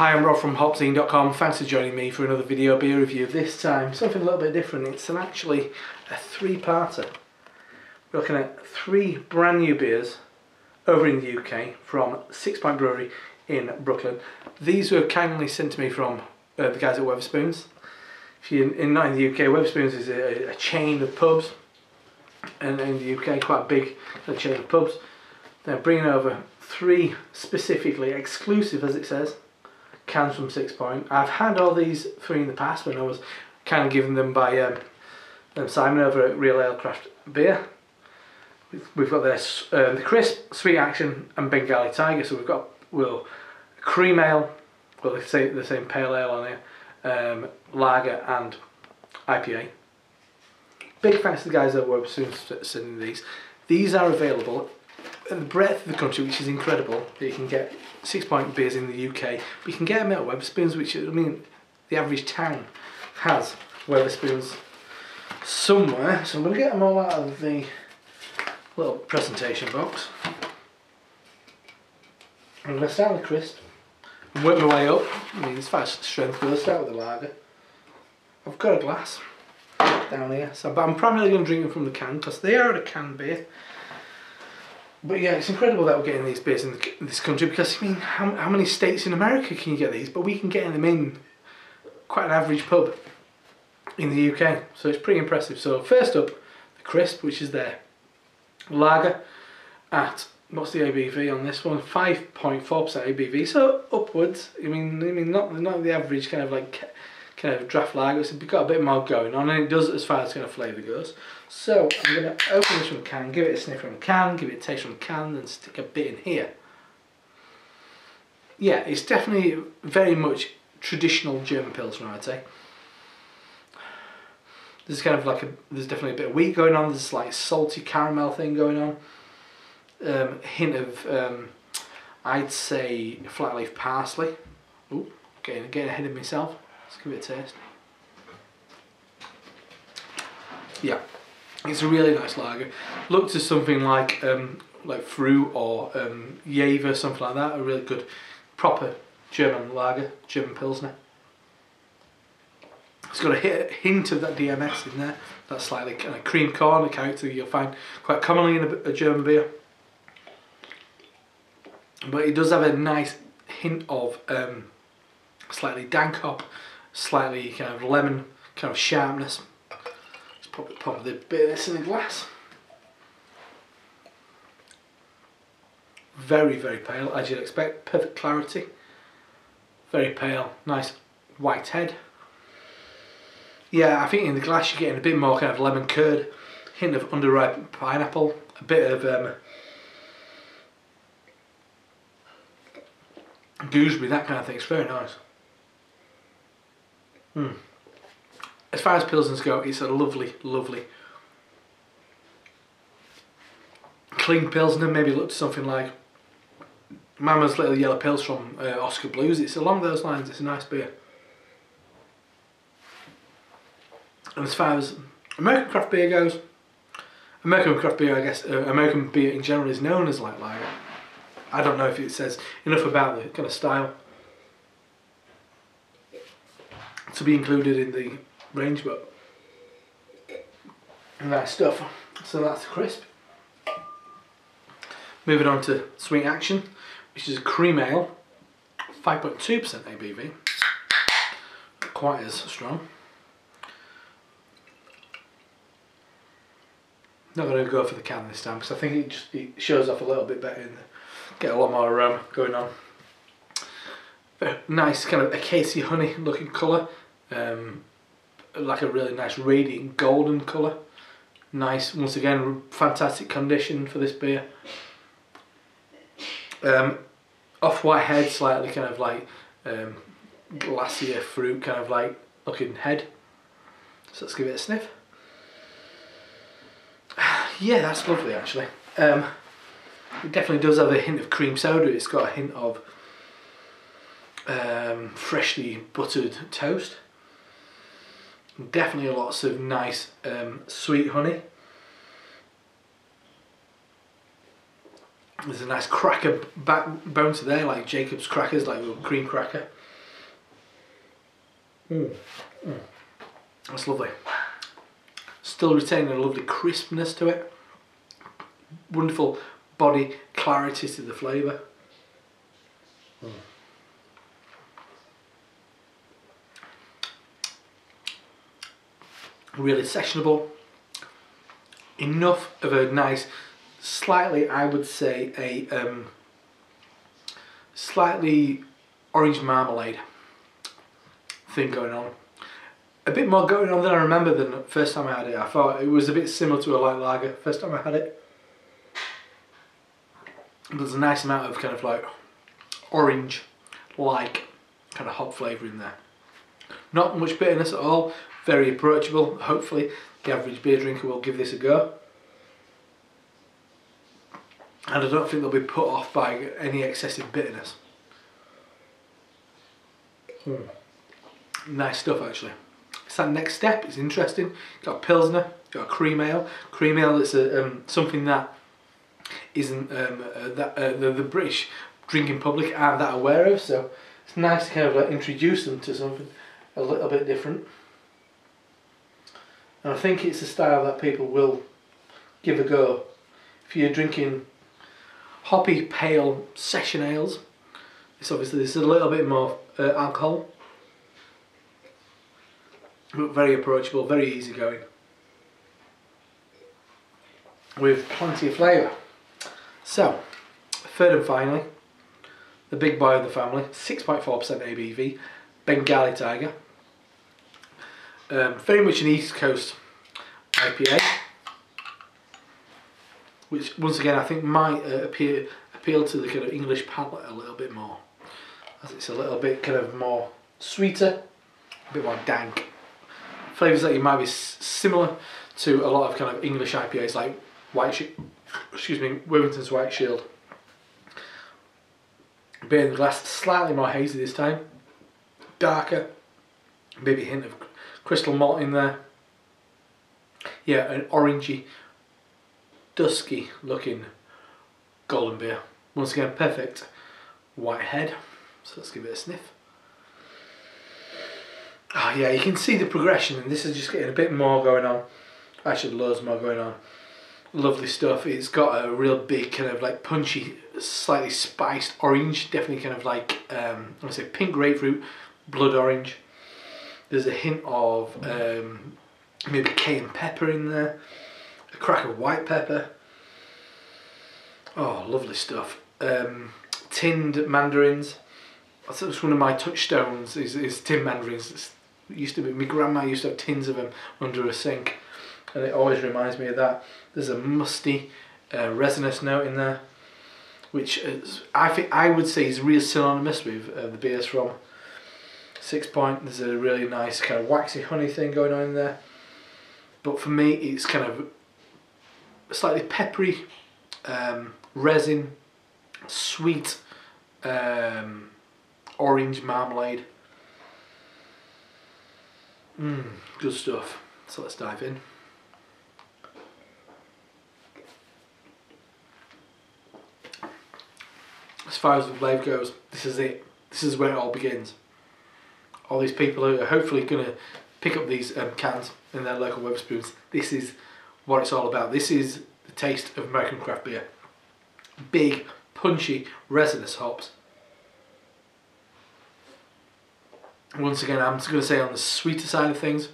Hi, I'm Rob from HopZine.com. Thanks for joining me for another video beer review. This time, something a little bit different. It's actually a three-parter. We're looking at 3 brand new beers over in the UK from Sixpoint Brewery in Brooklyn. These were kindly sent to me from the guys at Wetherspoons. If you're not in the UK, Wetherspoons is a chain of pubs, and in the UK, quite a big chain of pubs. They're bringing over 3 specifically exclusive, as it says, cans from Sixpoint. I've had all these 3 in the past when I was kind of given them by Simon over at Real Ale Craft Beer. We've got this the crisp, sweet action, and Bengali Tiger. So we've got cream ale, well they say the same pale ale on here, lager and IPA. Big thanks to the guys at Wetherspoons sending these. These are available in the breadth of the country, which is incredible. You can get Sixpoint beers in the UK, but you can get them at Wetherspoons, which, I mean, the average town has Wetherspoons somewhere. So I'm going to get them all out of the little presentation box. I'm going to start with the crisp and work my way up. I mean, it's fast strength, but I'll start with the lager. I've got a glass down here, but I'm primarily going to drink them from the can because they are a can beer. But yeah, it's incredible that we're getting these beers in this country, because I mean, how many states in America can you get these? But we can get them in quite an average pub in the UK, so it's pretty impressive. So first up, the crisp, which is their lager at, what's the ABV on this one? 5.4% ABV, so upwards. I mean not the average kind of draft lager. It's got a bit more going on, and it does as far as kind of flavour goes. So I'm going to open this from the can, give it a sniff from the can, give it a taste from the can, and stick a bit in here. Yeah, it's definitely very much traditional German Pilsner, I'd say. There's kind of there's definitely a bit of wheat going on. There's a slight salty caramel thing going on. Hint of, I'd say, flat leaf parsley. Ooh, getting ahead of myself. Let's give it a taste. Yeah, it's a really nice lager. Looks as something like Fru or Jever, something like that. A really good, proper German lager, German Pilsner. It's got a hint of that DMS in there. That slightly kind of cream corn character you'll find quite commonly in a German beer. But it does have a nice hint of slightly dank hop, slightly kind of lemon kind of sharpness. Let's pop a bit of this in the glass. Very, very pale, as you'd expect. Perfect clarity. Very pale, nice white head. Yeah, I think in the glass you're getting a bit more kind of lemon curd, hint of underripe pineapple, a bit of gooseberry, that kind of thing. It's very nice. As far as Pilsners go, it's a lovely, lovely clean Pilsner. Maybe look to something like Mama's Little Yellow Pils from Oscar Blues. It's along those lines. It's a nice beer. And as far as American craft beer goes, American craft beer, I guess, American beer in general is known as light lager. I don't know if it says enough about the kind of style to be included in the range, but nice stuff. So that's the crisp. Moving on to sweet action, which is a cream ale, 5.2% ABV, not quite as strong. Not going to go for the can this time because I think it shows off a little bit better, get a lot more aroma going on. Very nice kind of acacia honey looking colour, like a really nice radiant golden colour. Nice, once again, fantastic condition for this beer. Off-white head, slightly kind of like glacier fruit kind of like looking head. So let's give it a sniff. Yeah, that's lovely actually. It definitely does have a hint of cream soda. It's got a hint of freshly buttered toast. Definitely lots of nice sweet honey. There's a nice cracker backbone to there, like Jacob's crackers, like a cream cracker. That's lovely. Still retaining a lovely crispness to it. Wonderful body clarity to the flavour. Really sessionable. Enough of a nice, slightly, I would say, a slightly orange marmalade thing going on. A bit more going on than I remember than the first time I had it. I thought it was a bit similar to a light lager first time I had it. There's a nice amount of kind of like orange-like kind of hop flavour in there. Not much bitterness at all. Very approachable. Hopefully the average beer drinker will give this a go. And I don't think they'll be put off by any excessive bitterness. Nice stuff actually. It's that next step, it's interesting. Got a Pilsner, got a cream ale. Cream ale is something that isn't the British drinking public aren't that aware of, so it's nice to kind of like introduce them to something a little bit different. And I think it's a style that people will give a go. If you're drinking hoppy, pale session ales, this is a little bit more alcohol, but very approachable, very easygoing, with plenty of flavour. So, third and finally, the big boy of the family, 6.4% ABV, Bengali Tiger. Very much an East Coast IPA, which once again I think might appeal to the kind of English palate a little bit more, as it's a little bit kind of more sweeter, a bit more dank. Flavours that you might be similar to a lot of kind of English IPAs like Withington's White Shield. Beer in the glass, slightly more hazy this time, darker, maybe a hint of crystal malt in there. Yeah, an orangey, dusky looking golden beer. Once again, perfect white head. So let's give it a sniff. Oh yeah, you can see the progression, and this is just getting a bit more going on. Actually, loads more going on. Lovely stuff. It's got a real big kind of like punchy, slightly spiced orange. Definitely kind of like I would say pink grapefruit, blood orange. There's a hint of maybe cayenne pepper in there, a crack of white pepper. Oh, lovely stuff. Tinned mandarins. That's one of my touchstones. Is tinned mandarins. It used to be, my grandma used to have tins of them under a sink, and it always reminds me of that. There's a musty, resinous note in there, which I would say is real synonymous with the beers from Sixpoint. There's a really nice kind of waxy honey thing going on in there, but for me it's kind of slightly peppery, resin, sweet, orange marmalade. Good stuff. So let's dive in. As far as the flavour goes, this is it. This is where it all begins. All these people who are hopefully going to pick up these cans in their local Wetherspoons, this is what it's all about. This is the taste of American craft beer. Big, punchy, resinous hops. Once again, I'm just going to say on the sweeter side of things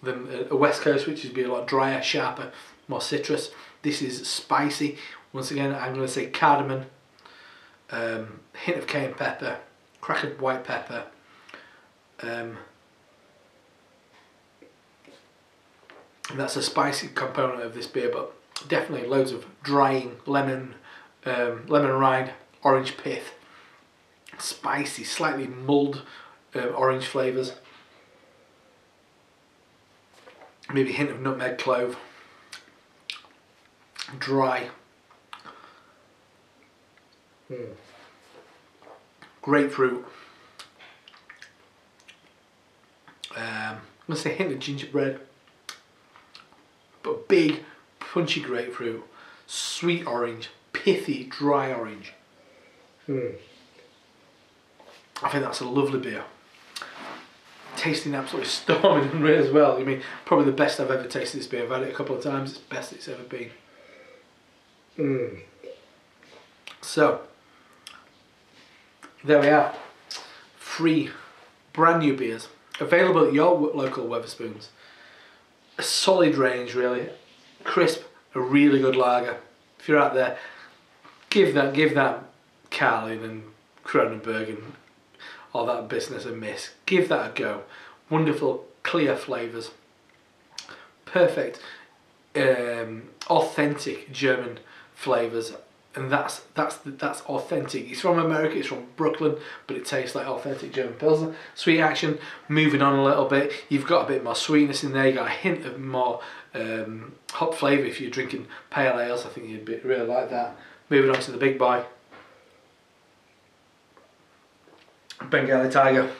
than a West Coast, which would be a lot drier, sharper, more citrus. This is spicy. Once again, I'm going to say cardamom, hint of cayenne pepper, crack of white pepper, and that's a spicy component of this beer, but definitely loads of drying lemon, lemon rind, orange pith, spicy, slightly mulled orange flavours, maybe a hint of nutmeg, clove, dry, grapefruit, I'm going to say a hint of gingerbread, but big punchy grapefruit, sweet orange, pithy dry orange. I think that's a lovely beer. tasting absolutely storming and as well. I mean, probably the best I've ever tasted this beer. I've had it a couple of times. It's the best it's ever been. So, there we are. 3 brand new beers available at your local Wetherspoons. A solid range, really. Crisp, a really good lager. If you're out there, give that Carlin and Kronenberg and all that business a miss. Give that a go. Wonderful, clear flavours. Perfect, authentic German flavours, and that's authentic. It's from America. It's from Brooklyn, but it tastes like authentic German Pilsner. Sweet action. Moving on a little bit, you've got a bit more sweetness in there. You got a hint of more hop flavour if you're drinking pale ales. I think you'd really like that. Moving on to the big boy, Bengali Tiger.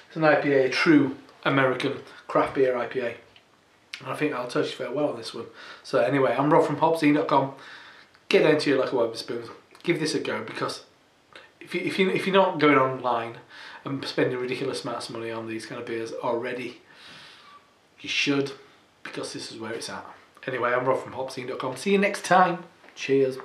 It's an IPA, a true American craft beer IPA. And I think I'll touch you very well on this one. So anyway, I'm Rob from HopZine.com. Get down to your local Wetherspoons. Give this a go, because if you're not going online and spending ridiculous amounts of money on these kind of beers already, you should, because this is where it's at. Anyway, I'm Rob from HopZine.com. See you next time. Cheers.